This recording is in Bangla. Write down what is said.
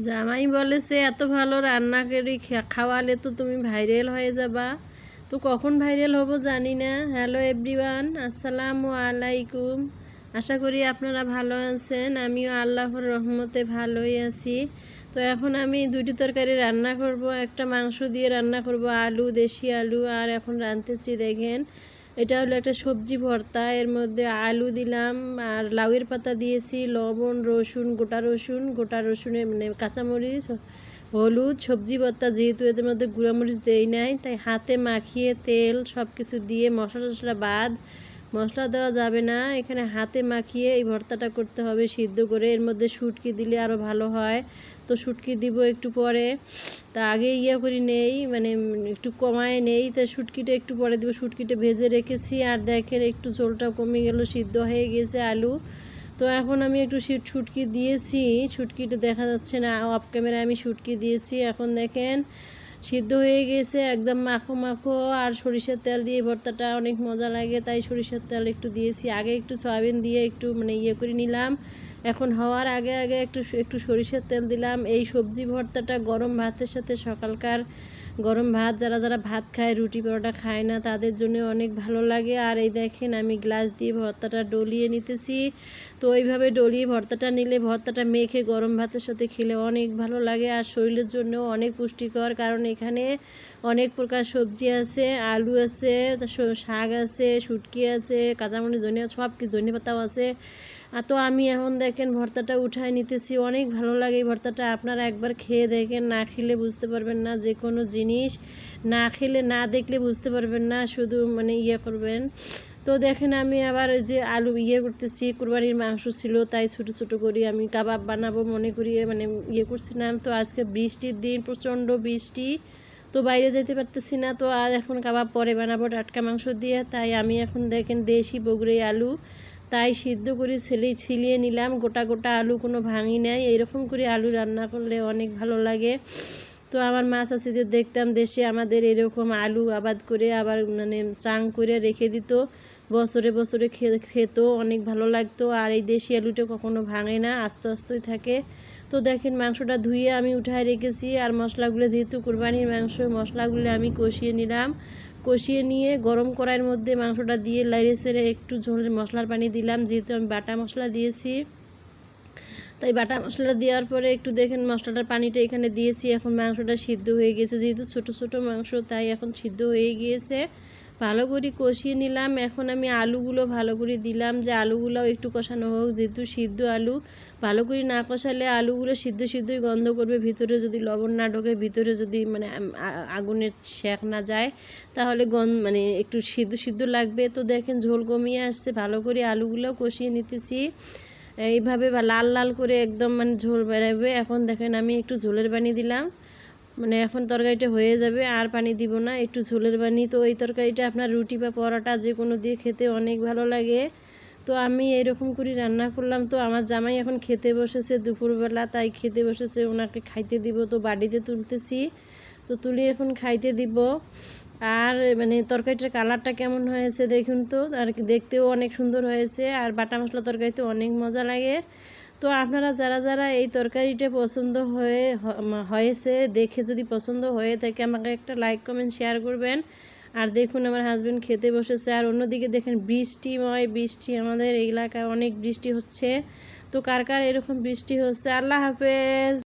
জামাই বলেছে এত ভালো রান্না করে খাওয়ালে তো তুমি ভাইরাল হয়ে যাবা। তো কখন ভাইরাল হব জানি না। হ্যালো এভরিওয়ান, আসসালামু আলাইকুম। আশা করি আপনারা ভালো আছেন, আমিও আল্লাহর রহমতে ভালোই আছি। তো এখন আমি দুটি তরকারি রান্না করব, একটা মাংস দিয়ে রান্না করব, আলু, দেশি আলু। আর এখন রাঁধতেছি দেখেন, এটা হলো একটা সবজি ভর্তা। এর মধ্যে আলু দিলাম আর লাউয়ের পাতা দিয়েছি, লবণ, রসুন, গোটা রসুনের মানে কাঁচামরিচ, হলুদ। সবজি ভর্তা যেহেতু এদের মধ্যে গুঁড়ামরিচ দেই নাই, তাই হাতে মাখিয়ে তেল সব কিছু দিয়ে মশলা টশলা বাদ, মশলা দেওয়া যাবে না, এখানে হাতে মাখিয়ে এই ভর্তাটা করতে হবে সিদ্ধ করে। এর মধ্যে শুটকি দিলে আরও ভালো হয়, তো শুটকি দিব একটু পরে। তা আগে করি নেই, মানে একটু কমায় নেই, তাই শুটকিটা একটু পরে দিব। শুটকিটা ভেজে রেখেছি আর দেখেন একটু ঝোলটা কমে গেল, সিদ্ধ হয়ে গেছে আলু। তো এখন আমি একটু শুটকি দিয়েছি, শুটকিটা দেখা যাচ্ছে না, অফ ক্যামেরায় আমি শুটকি দিয়েছি। এখন দেখেন সিদ্ধ হয়ে গেছে একদম মাখো মাখো। আর সরিষার তেল দিয়ে ভর্তাটা অনেক মজা লাগে, তাই সরিষার তেল একটু দিয়েছি। আগে একটু সয়াবিন দিয়ে একটু মানে করে নিলাম, এখন হওয়ার আগে আগে একটু একটু সরিষার তেল দিলাম। এই সবজি ভর্তাটা গরম ভাতের সাথে, সকালকার গরম ভাত, যারা যারা ভাত খায়, রুটি পরোটা খায় না, তাদের জন্য অনেক ভালো লাগে। আর এই দেখেন আমি গ্লাস দিয়ে ভর্তাটা ডলিয়ে নিতেছি। তো এইভাবে ডলিয়ে ভর্তাটা নিলে, ভর্তাটা মেখে গরম ভাতের সাথে খেলে অনেক ভালো লাগে আর শরীরের জন্য অনেক পুষ্টিকর। কারণ এখানে অনেক প্রকার সবজি আছে, আলু আছে, শাক আছে, শুটকি আছে, কাঁচামরিচ, ধনিয়া, সব কিছু, ধনেপাতাও আছে। তো আমি এখন দেখেন ভর্তাটা উঠায় নিতেছি। অনেক ভালো লাগে এই ভর্তাটা, আপনারা একবার খেয়ে দেখেন, না খেলে বুঝতে পারবেন না। যে কোনো জিনিস না খেলে, না দেখলে বুঝতে পারবেন না, শুধু মানে করবেন। তো দেখেন আমি আবার যে আলু করতেছি, কুরবানির মাংস ছিল, তাই ছোটো ছোটো করে আমি কাবাব বানাবো মনে করি মানে করছিলাম। তো আজকে বৃষ্টির দিন, প্রচণ্ড বৃষ্টি, তো বাইরে যেতে পারতেছি না। তো আর এখন কাবাব পরে বানাবো টাটকা মাংস দিয়ে। তাই আমি এখন দেখেন দেশি বগুড়াই আলু, তাই সিদ্ধ করে ছিলিয়ে নিলাম। গোটা গোটা আলু, কোনো ভাঙি নাই। এইরকম করে আলু রান্না করলে অনেক ভালো লাগে। তো আমার মা চাষিদের দেখতাম দেশে আমাদের এরকম আলু আবাদ করে আবার মানে চাং করে রেখে দিত, বছরে বছরে খেত, অনেক ভালো লাগতো। আর এই দেশি আলুটা কখনো ভাঙে না, আস্তে আস্তেই থাকে। তো দেখেন মাংসটা ধুয়ে আমি উঠায় রেখেছি। আর মশলাগুলো, যেহেতু কুরবানির মাংস, মশলাগুলো আমি কষিয়ে নিলাম। কষিয়ে নিয়ে গরম কড়াইয়ের মধ্যে মাংসটা দিয়ে লাইড়ে ছেড়ে একটু ঝোলের মশলার পানি দিলাম, যেহেতু আমি বাটা মশলা দিয়েছি। তাই বাটা মশলাটা দেওয়ার পরে একটু দেখেন মশলাটার পানিটা এখানে দিয়েছি। এখন মাংসটা সিদ্ধ হয়ে গেছে, যেহেতু ছোটো ছোটো মাংস, তাই এখন সিদ্ধ হয়ে গিয়েছে। ভালো করে কষিয়ে নিলাম। এখন আমি আলুগুলো ভালো করে দিলাম, যে আলুগুলোও একটু কষানো হোক, যেহেতু সিদ্ধ আলু। ভালো করে না কষালে আলুগুলো সিদ্ধই গন্ধ করবে, ভিতরে যদি লবণ না ঢোকে, ভিতরে যদি মানে আগুনের শেক না যায়, তাহলে মানে একটু সিদ্ধ লাগবে। তো দেখেন ঝোল কমিয়ে আসছে, ভালো করে আলুগুলোও কষিয়ে নিতেছি এইভাবে, বা লাল লাল করে একদম মানে ঝোল বেরোবে। এখন দেখেন আমি একটু ঝোলের পানি দিলাম, মানে এখন তরকারিটা হয়ে যাবে, আর পানি দিব না, একটু ঝোলের পানি। তো এই তরকারিটা আপনার রুটি বা পরোটা যে কোনো দিয়ে খেতে অনেক ভালো লাগে। তো আমি এরকম করে রান্না করলাম। তো আমার জামাই এখন খেতে বসেছে দুপুরবেলা, তাই খেতে বসেছে, ওনাকে খাইতে দিব। তো বাড়িতে তুলতেছি, তো তুলি এখন খাইতে দিব। আর মানে তরকারিটার কালারটা কেমন হয়েছে দেখুন তো, আর দেখতেও অনেক সুন্দর হয়েছে। আর বাটা মশলা তরকারিতে অনেক মজা লাগে। তো আপনারা যারা যারা এই তরকারিটা পছন্দ হয়েছে, দেখে যদি পছন্দ হয়ে থাকে, আমাকে একটা লাইক কমেন্ট শেয়ার করবেন। আর দেখুন আমার হাজব্যান্ড খেতে বসেছে। আর অন্যদিকে দেখেন বৃষ্টি, আমাদের এই এলাকায় অনেক বৃষ্টি হচ্ছে। তো কার কার এরকম বৃষ্টি হচ্ছে? আল্লাহ হাফেজ।